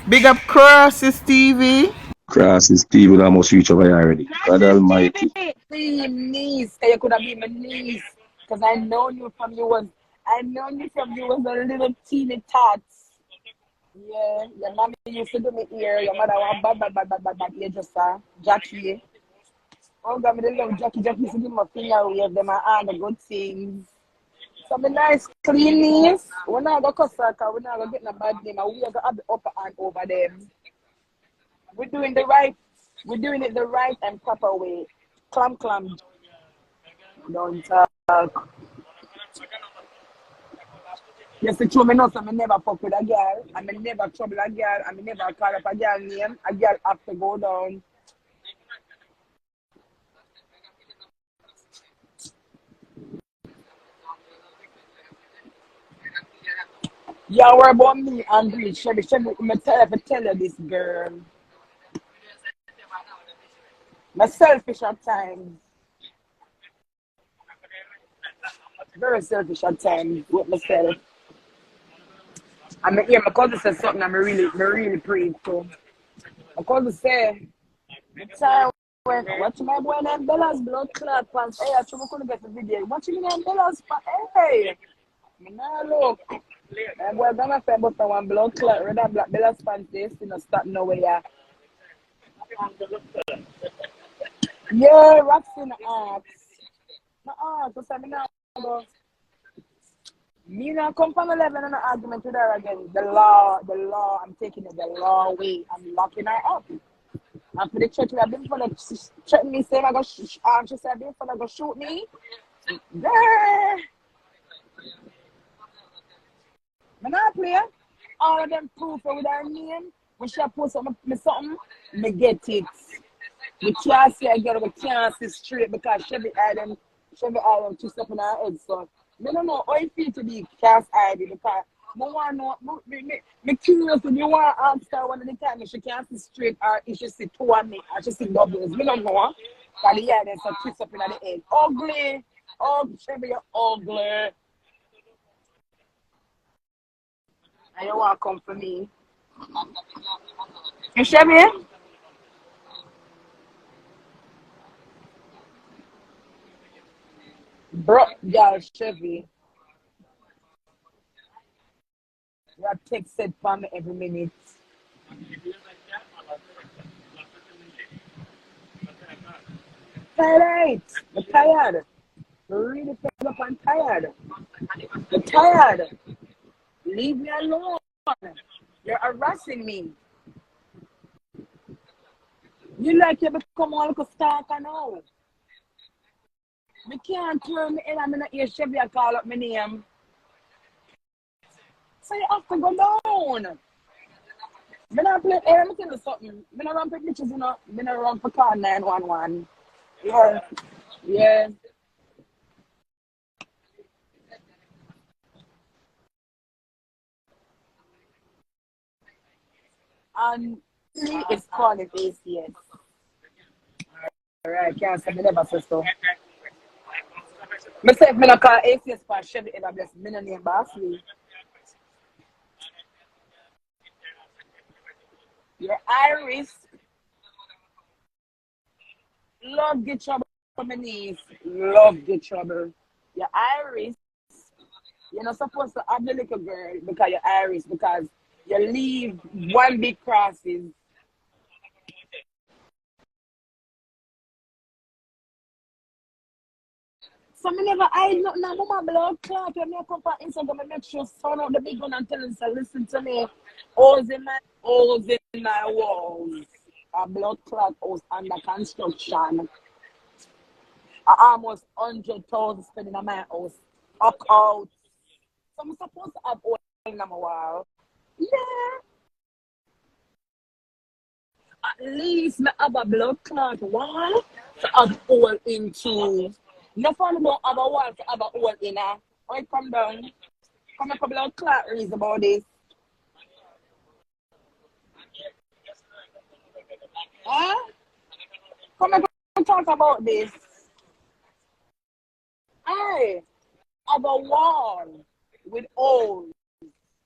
Big up Crosses TV. Crosses TV will almost reach over here already. God Almighty. See, niece. You could have been my niece. Because I know you from you was a little teeny tots. Yeah, your mommy used to do me ear. Your mother was bad ear just Jackie. Oh God, me the love Jackie. Jackie used to give me a finger wave them and all the good things. So me nice clean niece. We're not gonna cuss her, cause we're not gonna get in a bad name and we are gonna have the upper hand over them. We're doing the right, we're doing it the right and proper way. Clam. Don't talk. Yes, the truth, me know, so I never fuck with a girl. I never trouble a girl. I never call up a girl name. A girl have to go down. Yeah, worry about me, Andrew. Chevy, me tell you this, girl. I'm selfish at times. Very selfish at times with myself. And me hear my cousin say something I'm really praying to. My cousin say, the time when watching my boy named Bella's blood clot pants. Hey, I should couldn't get the video. Watching me named Bella's pants. Hey, me nah look. My boy gonna say about one blood clot. Red and black Bella's pants. They still not start nowhere. Yeah, Roxy no ask. No ask. So me now go. Me now come from 11 and an argument with her again. The law, I'm taking it the law way. I'm locking her up. And for the church, we have been for the church me saying I go she said I've been for the go shoot me. Girl. Me not play. All of them proof with her name. When she post something, me get it. We can't say I get it, we can't see straight because Chevy Island twist up in her head. So I don't know how it feel to be cast ID because I want to know, me curious if you want to ask her one of the time if she can't see straight or if she see two on me or she see doubles. We don't know. Because the head is so twist up in the head. Ugly. Oh, Chevy, you're ugly. And you want to come for me. You Chevy? Bro, y'all, Chevy. You have text said for me every minute. Tired. I'm tired. I'm really fed up and tired. I'm tired. Leave me alone. You're harassing me. You like you become all like a stalker now. Me can't turn me in and I'm not hear Chevy call up my name. So you have to go down. Me not play let me tell you something. Me not run for bitches, you know. Me not run for car 911. Yeah. Yeah. And he is calling ACS. Alright, can't say me never say so. Me say if me not call ACS for Chevy ever bless me no name Bossy. Your iris love get trouble for my niece. Love get trouble. Your iris, you're not supposed to have the little girl because your iris because you leave one big crosses. So me never hide nothing. Now, mama blood clot when me come for Instagram, I make sure sound out the big one and tell them to listen to me. Holes in my walls. A blood clot house under construction. I almost 100,000 spending on my house. Up out. So I'm supposed to have all in my wall. Yeah. At least me have a blood clot wall to have all into. No fun about have a wall to have a hole in her. Oh, come down. Come up a blood clot reason about this. Huh? Come up and talk about this. I have a wall with holes.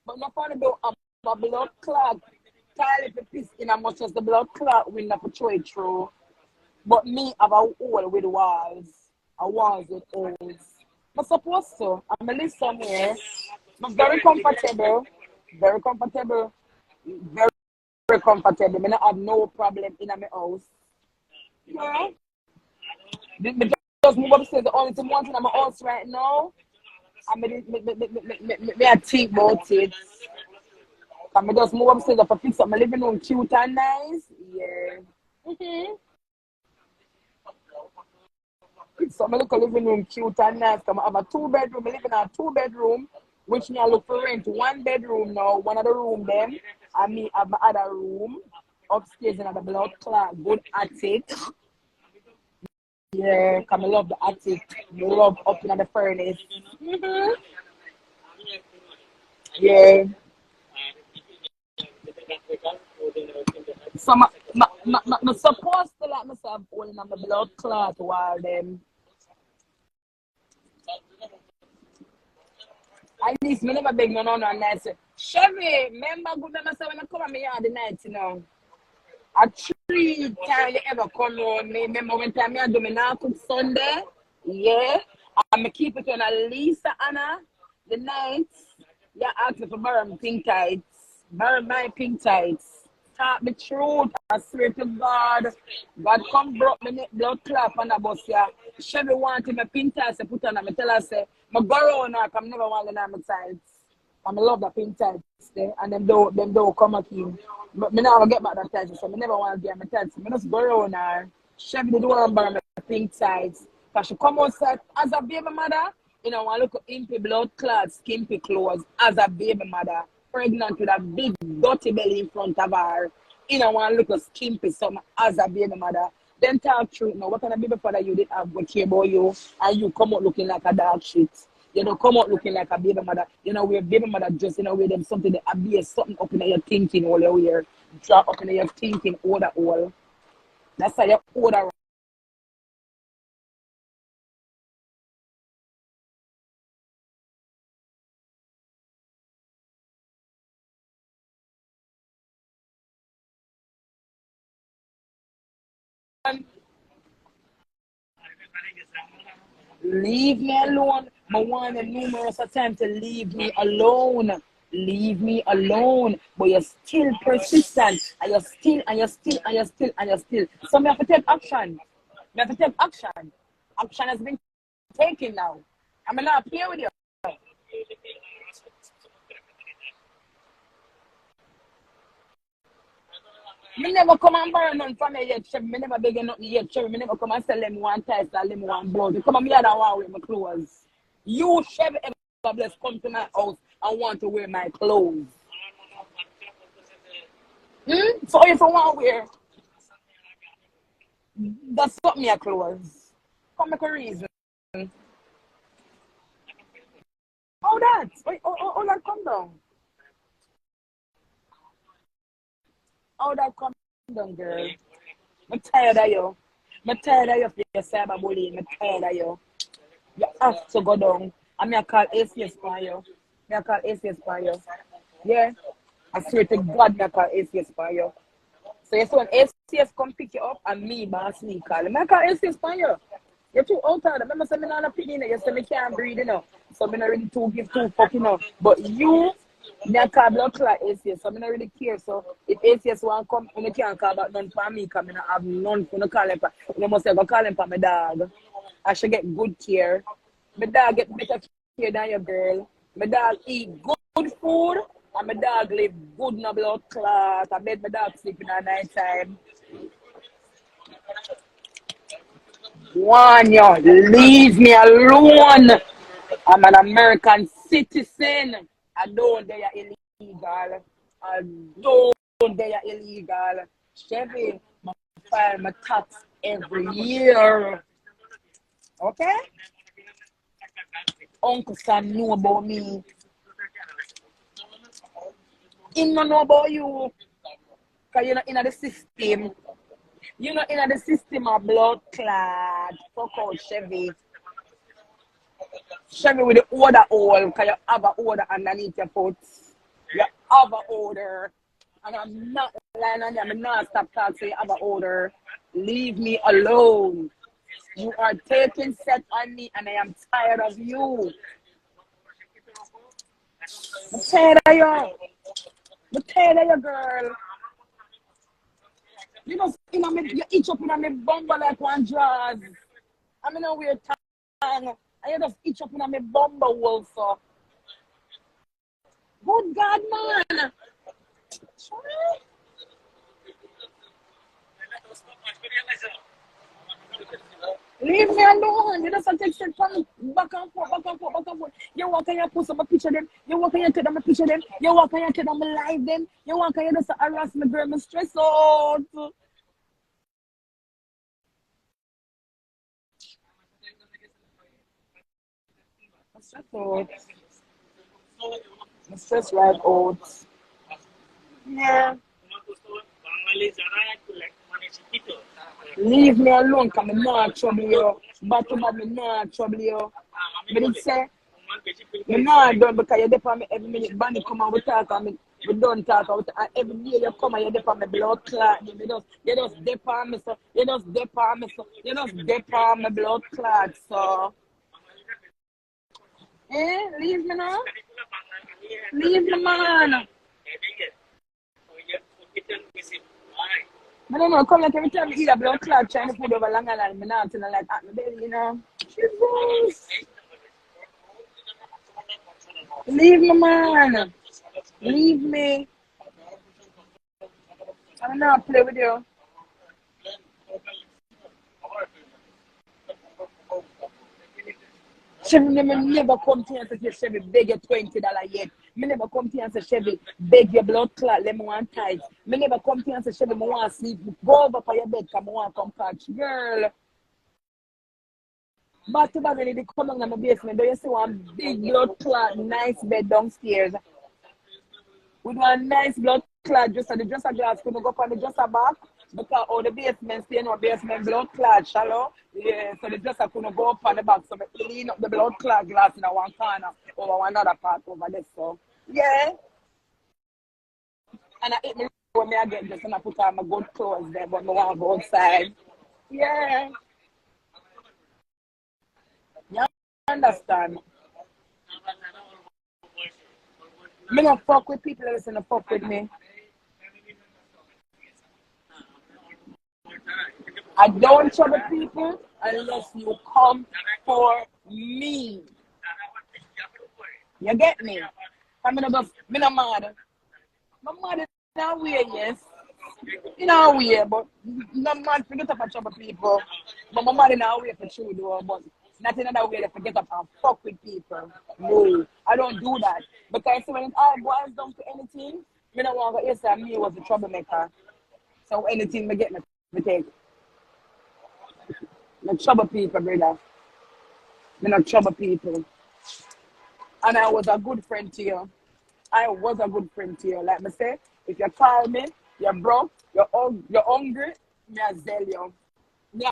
But no fun about have a blood clot style if it piss in as much as the blood clot will not throw it through. But me have a hole with walls. A walls with holes. I'm supposed to. I'm a live somewhere. I'm very comfortable. Very comfortable. Very, very comfortable. I have no problem in my house. Yeah. Me just move upstairs. The only thing one thing in my house right now. I think about it. I just move upstairs to fix up my living room cute and nice. Yeah. So I look a living room cute and nice. I have a 2-bedroom. I live in a 2-bedroom, which me I look for rent 1 bedroom now. One of the room them. And me have my other room upstairs in the blood clot. Good attic. Yeah, because I love the attic. I love up in the furnace. Yeah. So I'm supposed to let myself hold in my blood clot while them. At least me never beg no and I say, Chevy, remember good when I come at me yard the night, you know. A 3 times you ever come around me. Remember when time I do me now cook Sunday? Yeah. And I keep it on at least Anna the night. You ask me for borrow my pink tights. Borrow my pink tights. Talk the truth. I swear to God. God come broke me blood clap on the bus here. Chevy wanted my pink tights to put on and I tell her say, I go around her because I never want to know my tights. And I love the pink tights there. And them don't come at him. But I never get back that tights. So I never want to get my tights. I just go around her. Chevy did want to borrow my pink tights. Because she come outside as a baby mother. You know, I look at impy blood clots, skimpy clothes as a baby mother. Pregnant with a big dirty belly in front of her. You know, want to look at skimpy something as a baby mother. Then talk truth now. What kind of baby father you did have go care about you and you come out looking like a dog shit. You know, come out looking like a baby mother. You know, where baby mother just, you know, where them something that abuse something up in your thinking all your wear. Drop up in your thinking all. That's how you order. Leave me alone. I want them numerous times to leave me alone. Leave me alone. But you're still persistent. And you're still. So we have to take action. We have to take action. Action has been taken now. I'm not here with you. Me never come and borrow none from me yet, Chevy. Me never beg you nothing yet, Chevy. Me never come and sell them one tights or them one blouse. You come and me and want wear my clothes. You, Chevy, ever bless come to my house and want to wear my clothes. So if I want to wear, that's what me a clothes. Come make a reason. How that? Oh, that come down. How that come down, girl? I'm tired of you. I'm tired of you for your cyberbullying. I'm tired of you. You have to go down. I'm going to call ACS for you. I'm call ACS for you. Yeah. I swear to God, I'm call ACS for you. So you see when ACS come pick you up and me, Bossy, call him. I call ACS for you. You're too out of it. Remember, say me not picking it. You say me can't breathe, you know. So I'm not really too give two fuck, you know. But you, me call blood clot ACS. So I'm not really care. So if ACS want to come, you can't call back none for me because I don't have none for call him for. You must have go call him for my dog. I should get good care. My dog get better care than your girl. My dog eat good food. And my dog live good in a blood clot. I bet my dog sleep in at night time. One, yo, leave me alone. I'm an American citizen. I don't dare illegal. I don't dare illegal. Chevy, I file my tax every year. Okay? Uncle Sam know about me. He don't know about you. Because you're not in the system. You're not in the system of blood clot. Fuck out Chevy. Chevy with the order hole. Because you have an order underneath your foot. You have an order. And I'm not lying on you. I'm not stop talking so you have an order. Leave me alone. You are taking set on me and I am tired of you. I'm tired of you. I'm tired of you, girl. You know, you itch up in my bumper like one jazz. I'm in a weird tongue. I just itch up in my bumper also. Good God, man. Leave me alone. You just take shit from back and forth, back and forth, back and forth. You walk and you post up a picture them. You walk and you take them a picture them. You walk and you take them a live them. You walk and you just harass me, girl. I'm stressed out. I'm stressed out. I'm stressed right out. Yeah. Leave me alone, because I'm not trouble you. But I'm not trouble you. But it say, I'm not done because you're there for me every minute. Bandy come and we talk and we don't talk. And every day you come and you're there for me blood clot. You just there for me, so. You just there for me, so. You just there for me blood clot, so. Leave me now. Leave me, man. I don't know, come like every time you eat a blood clot, trying to put over longer than me now, and I like at my belly, you know. Jesus. Leave me, man. Leave me. I'm not play with you. Chevy, me never come to you and say, Chevy, beg you $20 yet. Me never come to you and say, Chevy, beg your blood clot, let me want tight. Me never come to you and say, Chevy, me want sleep. Go over for your bed, because I want to come catch. Girl. But to when they come down in my basement, do you see one big blood clot, nice bed downstairs? We do a nice blood clot, just the dresser glass couldn't go up on the dresser back. Because all the basement, stay in our basement blood clot, shallow. Yeah, so the dresser couldn't go up on the back. So we clean up the blood clot glass in one corner over another part over there. So yeah. And I eat me when I get this and I put on my good clothes there, but I want to go outside. Yeah. You understand? Me not fuck with people that listen to fuck with me. I don't trouble people unless you come for me. You get me? I'm not mad. My mad is not weird, yes. You know weird, but no man forget up and trouble people. But my mad is not weird for true though, but not in another way to forget up and fuck with people. No, I don't do that. Because when it all boils down to anything, me don't want to go say me was the troublemaker. So anything me get me take. Me trouble people, brother. Me not trouble people. And I was a good friend to you. I was a good friend to you. Like me say, if you call me, you're broke, you're hungry, me I sell you. Me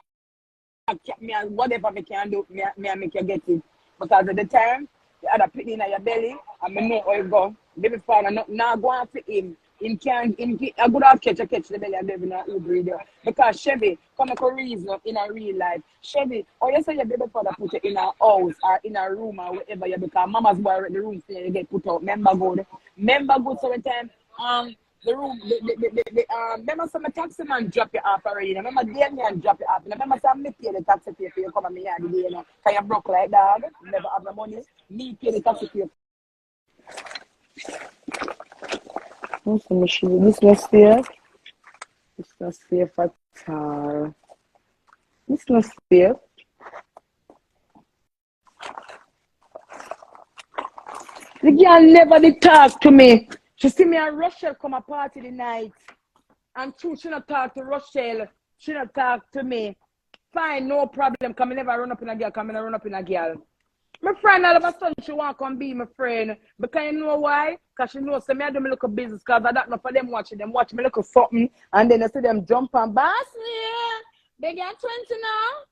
whatever me can do, me I make you get it. Because at the time, you had a pit in your belly, and me know how you go. Baby father, now go and fit him. I could have catch the belly and baby not Uber there. Because Chevy, come make a reason in a real life. Chevy, or you say your baby father put you in a house or in a room or whatever you because mama's boy at the room so you get put out. Remember good. So one time, the room, remember some taxi man drop you off already. Remember Damien drop you off. Remember some me pay the taxi fare for you come and me the day, you know. Cause you broke like dog, never have the money. Me pay the taxi fare. This not safe. It's not safe at all. It's not safe. The girl never did talk to me. She see me and Rochelle come a party the night. And true, she not talk to Rochelle. She not talk to me. Fine, no problem. Come never run up in a girl. Come run up in a girl. My friend all of a sudden she want to come be my friend. Because you know why? Because she knows so me I do my little business because I don't know for them watching. Them watch me little something and then I see them jump on Bossy. They get 20 now.